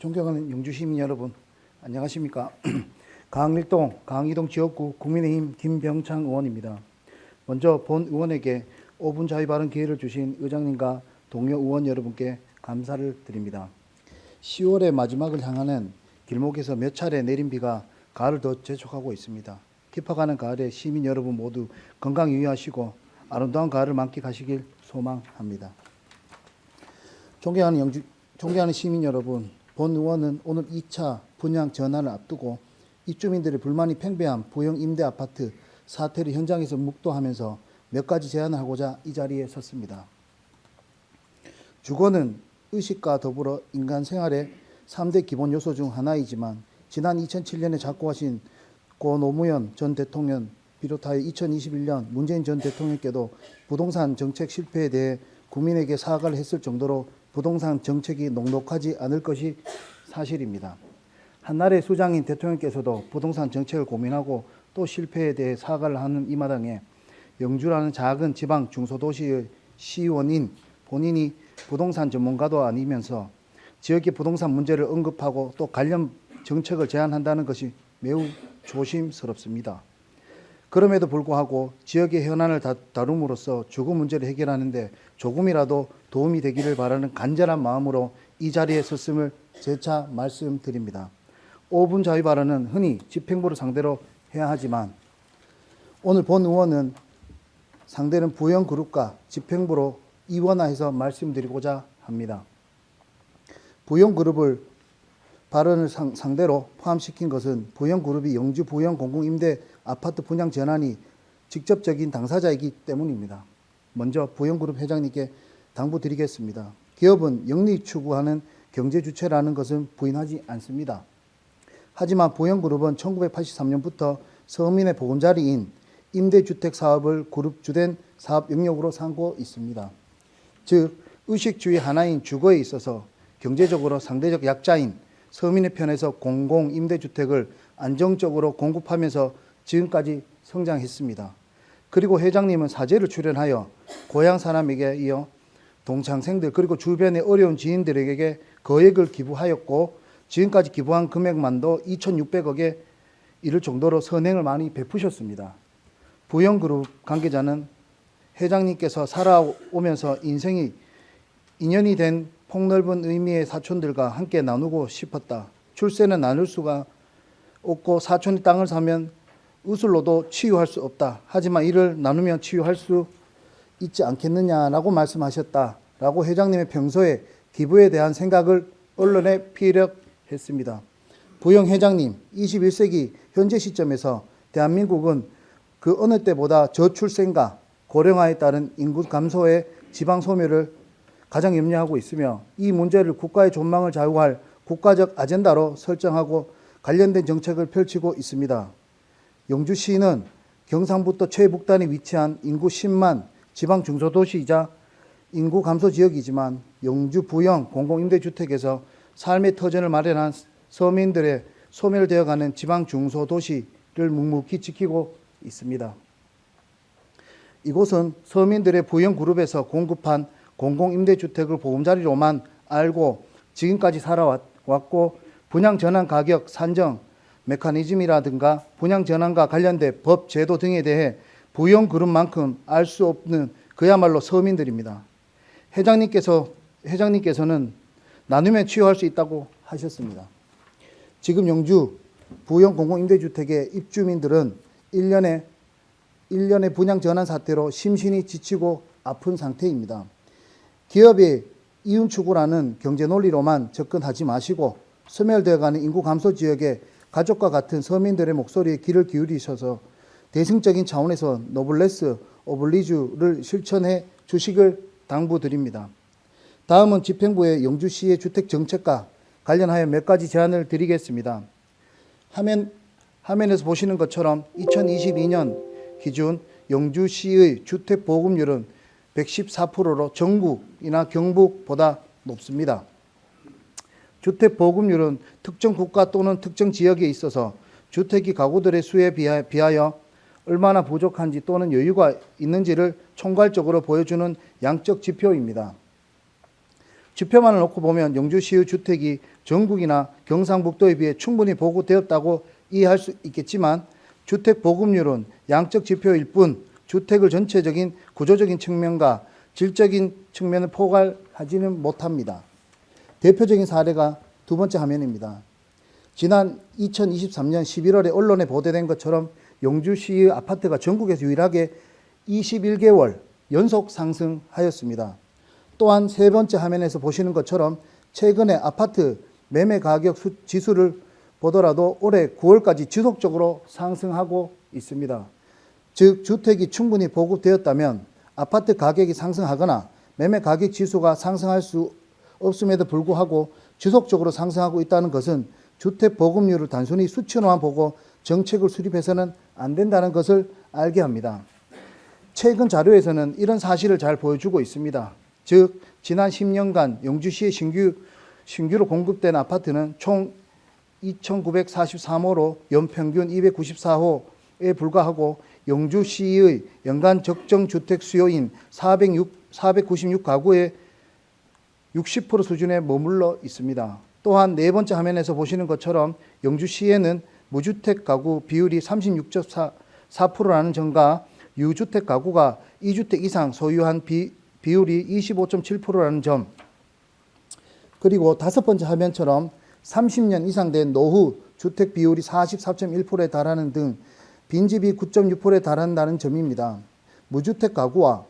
존경하는 영주시민 여러분, 안녕하십니까? 강일동, 강이동 지역구 국민의힘 김병창 의원입니다. 먼저 본 의원에게 5분 자유 발언 기회를 주신 의장님과 동료 의원 여러분께 감사를 드립니다. 10월의 마지막을 향하는 길목에서 몇 차례 내린 비가 가을을 더 재촉하고 있습니다. 깊어가는 가을에 시민 여러분 모두 건강 유의하시고 아름다운 가을을 만끽하시길 소망합니다. 존경하는 시민 여러분, 본 의원은 오늘 2차 분양 전환을 앞두고 입주민들의 불만이 팽배한 부영 임대 아파트 사태를 현장에서 묵도하면서 몇 가지 제안을 하고자 이 자리에 섰습니다. 주거는 의식과 더불어 인간 생활의 3대 기본 요소 중 하나이지만 지난 2007년에 작고하신 고 노무현 전 대통령 비롯하여 2021년 문재인 전 대통령께도 부동산 정책 실패에 대해 국민에게 사과를 했을 정도로 부동산 정책이 녹록하지 않을 것이 사실입니다. 한나라의 수장인 대통령께서도 부동산 정책을 고민하고 또 실패에 대해 사과를 하는 이 마당에 영주라는 작은 지방 중소도시의 시의원인 본인이 부동산 전문가도 아니면서 지역의 부동산 문제를 언급하고 또 관련 정책을 제안한다는 것이 매우 조심스럽습니다. 그럼에도 불구하고 지역의 현안을 다룸으로써 주거 문제를 해결하는 데 조금이라도 도움이 되기를 바라는 간절한 마음으로 이 자리에 섰음을 재차 말씀드립니다. 5분 자유 발언은 흔히 집행부를 상대로 해야 하지만 오늘 본 의원은 상대는 부영그룹과 집행부로 이원화해서 말씀드리고자 합니다. 부영그룹을 발언을 상대로 포함시킨 것은 부영그룹이 영주 부영 공공임대 아파트 분양 전환이 직접적인 당사자이기 때문입니다. 먼저 부영그룹 회장님께 당부드리겠습니다. 기업은 영리 추구하는 경제주체라는 것은 부인하지 않습니다. 하지만 부영그룹은 1983년부터 서민의 보금자리인 임대주택 사업을 그룹 주된 사업 영역으로 삼고 있습니다. 즉, 의식주의 하나인 주거에 있어서 경제적으로 상대적 약자인 서민의 편에서 공공임대주택을 안정적으로 공급하면서 지금까지 성장했습니다. 그리고 회장님은 사제를 출연하여 고향 사람에게 이어 동창생들 그리고 주변의 어려운 지인들에게 거액을 기부하였고 지금까지 기부한 금액만도 2,600억에 이를 정도로 선행을 많이 베푸셨습니다. 부영그룹 관계자는 회장님께서 살아오면서 인연이 된 폭넓은 의미의 사촌들과 함께 나누고 싶었다. 출세는 나눌 수가 없고 사촌이 땅을 사면 의술로도 치유할 수 없다. 하지만 이를 나누면 치유할 수 있지 않겠느냐라고 말씀하셨다라고 회장님의 평소에 기부에 대한 생각을 언론에 피력했습니다. 부영 회장님, 21세기 현재 시점에서 대한민국은 그 어느 때보다 저출생과 고령화에 따른 인구 감소의 지방 소멸을 가장 염려하고 있으며 이 문제를 국가의 존망을 좌우할 국가적 아젠다로 설정하고 관련된 정책을 펼치고 있습니다. 영주시는 경상북도 최북단에 위치한 인구 10만 지방 중소도시이자 인구 감소 지역이지만 영주 부영 공공임대주택에서 삶의 터전을 마련한 서민들의 소멸되어가는 지방 중소도시를 묵묵히 지키고 있습니다. 이곳은 서민들의 부영그룹에서 공급한 공공임대주택을 보금자리로만 알고 지금까지 살아왔고 분양전환 가격 산정 메커니즘이라든가 분양전환과 관련된 법 제도 등에 대해 부영그룹만큼 알 수 없는 그야말로 서민들입니다. 회장님께서는 나누면 치유할 수 있다고 하셨습니다. 지금 영주 부영 공공임대주택의 입주민들은 1년의 분양전환 사태로 심신이 지치고 아픈 상태입니다. 기업의 이윤 추구라는 경제 논리로만 접근하지 마시고 소멸되어가는 인구 감소 지역에 가족과 같은 서민들의 목소리에 귀를 기울이셔서 대승적인 차원에서 노블레스 오블리주를 실천해 주시길 당부드립니다. 다음은 집행부의 영주시의 주택정책과 관련하여 몇 가지 제안을 드리겠습니다. 화면에서 보시는 것처럼 2022년 기준 영주시의 주택보급률은 114%로 전국이나 경북보다 높습니다. 주택보급률은 특정 국가 또는 특정 지역에 있어서 주택이 가구들의 수에 비하여 얼마나 부족한지 또는 여유가 있는지를 총괄적으로 보여주는 양적 지표입니다. 지표만을 놓고 보면 영주시의 주택이 전국이나 경상북도에 비해 충분히 보급되었다고 이해할 수 있겠지만 주택 보급률은 양적 지표일 뿐 주택을 전체적인 구조적인 측면과 질적인 측면을 포괄하지는 못합니다. 대표적인 사례가 두 번째 화면입니다. 지난 2023년 11월에 언론에 보도된 것처럼 영주시의 아파트가 전국에서 유일하게 21개월 연속 상승하였습니다. 또한 세 번째 화면에서 보시는 것처럼 최근에 아파트 매매 가격 지수를 보더라도 올해 9월까지 지속적으로 상승하고 있습니다. 즉 주택이 충분히 보급되었다면 아파트 가격이 상승하거나 매매 가격 지수가 상승할 수 없음에도 불구하고 지속적으로 상승하고 있다는 것은 주택 보급률을 단순히 수치로만 보고 정책을 수립해서는 안 된다는 것을 알게 합니다. 최근 자료에서는 이런 사실을 잘 보여주고 있습니다. 즉 지난 10년간 영주시에 신규로 공급된 아파트는 총 2,943호로 연평균 294호에 불과하고 영주시의 연간 적정 주택 수요인 496가구의 60% 수준에 머물러 있습니다. 또한 네 번째 화면에서 보시는 것처럼 영주시에는 무주택 가구 비율이 36.4%라는 점과 유주택 가구가 2주택 이상 소유한 비율이 25.7%라는 점, 그리고 다섯 번째 화면처럼 30년 이상 된 노후 주택 비율이 44.1%에 달하는 등 빈집이 9.6%에 달한다는 점입니다. 무주택 가구와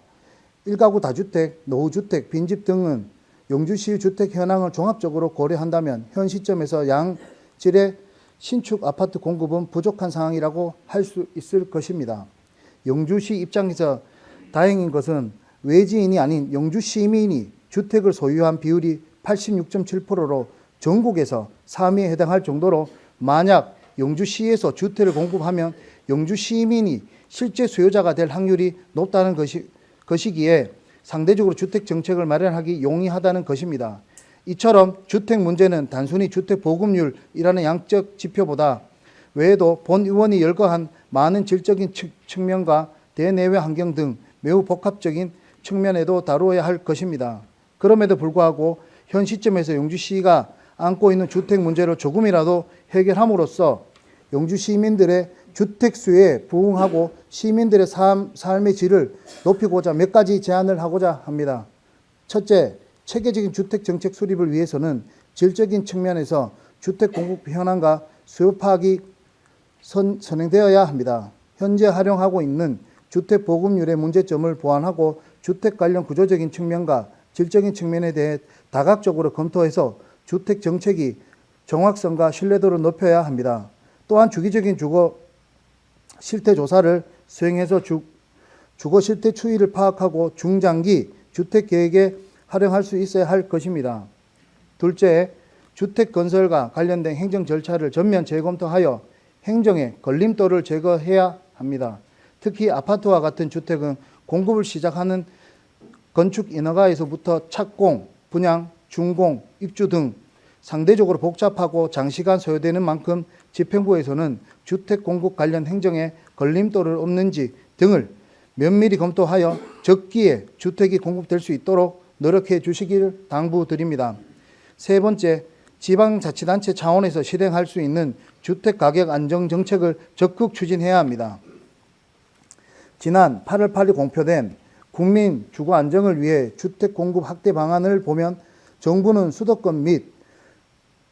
1가구 다주택, 노후주택, 빈집 등은 영주시 주택 현황을 종합적으로 고려한다면 현 시점에서 양질의 신축 아파트 공급은 부족한 상황이라고 할 수 있을 것입니다. 영주시 입장에서 다행인 것은 외지인이 아닌 영주 시민이 주택을 소유한 비율이 86.7%로 전국에서 3위에 해당할 정도로 만약 영주시에서 주택을 공급하면 영주 시민이 실제 수요자가 될 확률이 높다는 것이기에 상대적으로 주택 정책을 마련하기 용이하다는 것입니다. 이처럼 주택 문제는 단순히 주택 보급률이라는 양적 지표보다 외에도 본 의원이 열거한 많은 질적인 측면과 대내외 환경 등 매우 복합적인 측면에도 다루어야 할 것입니다. 그럼에도 불구하고 현 시점에서 영주시가 안고 있는 주택 문제를 조금이라도 해결함으로써 영주 시민들의 주택 수요에 부응하고 시민들의 삶의 질을 높이고자 몇 가지 제안을 하고자 합니다. 첫째, 체계적인 주택 정책 수립을 위해서는 질적인 측면에서 주택 공급 현황과 수요 파악이 선행되어야 합니다. 현재 활용하고 있는 주택 보급률의 문제점을 보완하고 주택 관련 구조적인 측면과 질적인 측면에 대해 다각적으로 검토해서 주택 정책이 정확성과 신뢰도를 높여야 합니다. 또한 주기적인 주거 실태 조사를 수행해서 주거 실태 추이를 파악하고 중장기 주택 계획에 활용할 수 있어야 할 것입니다. 둘째, 주택 건설과 관련된 행정 절차를 전면 재검토하여 행정의 걸림돌을 제거해야 합니다. 특히 아파트와 같은 주택은 공급을 시작하는 건축 인허가에서부터 착공, 분양, 준공, 입주 등 상대적으로 복잡하고 장시간 소요되는 만큼 집행부에서는 주택 공급 관련 행정에 걸림돌을 없는지 등을 면밀히 검토하여 적기에 주택이 공급될 수 있도록 노력해 주시기를 당부드립니다. 세 번째, 지방자치단체 차원에서 실행할 수 있는 주택가격 안정 정책을 적극 추진해야 합니다. 지난 8월 8일 공표된 국민 주거 안정을 위해 주택 공급 확대 방안을 보면 정부는 수도권 및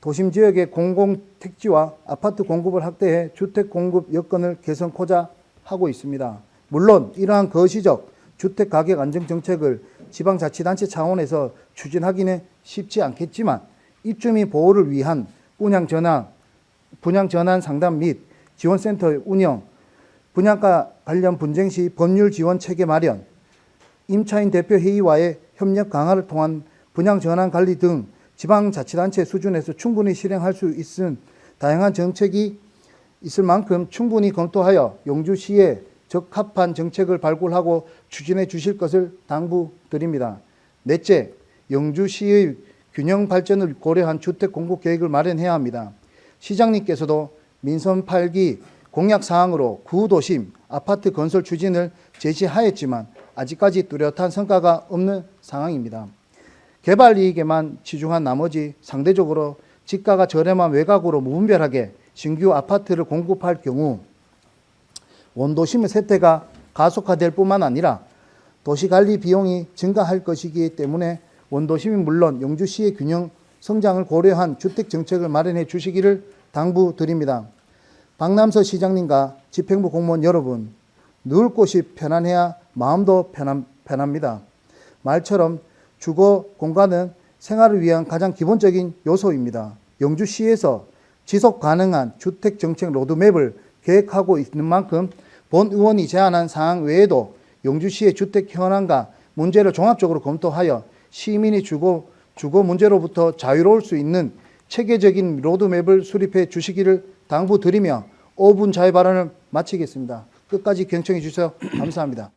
도심 지역의 공공택지와 아파트 공급을 확대해 주택 공급 여건을 개선코자 하고 있습니다. 물론 이러한 거시적 주택 가격 안정 정책을 지방자치단체 차원에서 추진하기는 쉽지 않겠지만 입주민 보호를 위한 분양 전환 상담 및 지원센터 운영, 분양가 관련 분쟁 시 법률 지원 체계 마련, 임차인 대표 회의와의 협력 강화를 통한 분양 전환 관리 등 지방자치단체 수준에서 충분히 실행할 수 있은 다양한 정책이 있을 만큼 충분히 검토하여 영주시에 적합한 정책을 발굴하고 추진해 주실 것을 당부드립니다. 넷째, 영주시의 균형 발전을 고려한 주택 공급 계획을 마련해야 합니다. 시장님께서도 민선 8기 공약 사항으로 구도심 아파트 건설 추진을 제시하였지만 아직까지 뚜렷한 성과가 없는 상황입니다. 개발 이익에만 치중한 나머지 상대적으로 지가가 저렴한 외곽으로 무분별하게 신규 아파트를 공급할 경우 원도심의 쇠퇴가 가속화될 뿐만 아니라 도시관리 비용이 증가할 것이기 때문에 원도심은 물론 영주시의 균형 성장을 고려한 주택정책을 마련해 주시기를 당부드립니다. 박남서 시장님과 집행부 공무원 여러분, 누울 곳이 편안해야 마음도 편합니다. 말처럼 주거 공간은 생활을 위한 가장 기본적인 요소입니다. 영주시에서 지속 가능한 주택정책 로드맵을 계획하고 있는 만큼 본 의원이 제안한 사항 외에도 영주시의 주택 현황과 문제를 종합적으로 검토하여 시민이 주거 문제로부터 자유로울 수 있는 체계적인 로드맵을 수립해 주시기를 당부드리며 5분 자유 발언을 마치겠습니다. 끝까지 경청해 주셔서 감사합니다.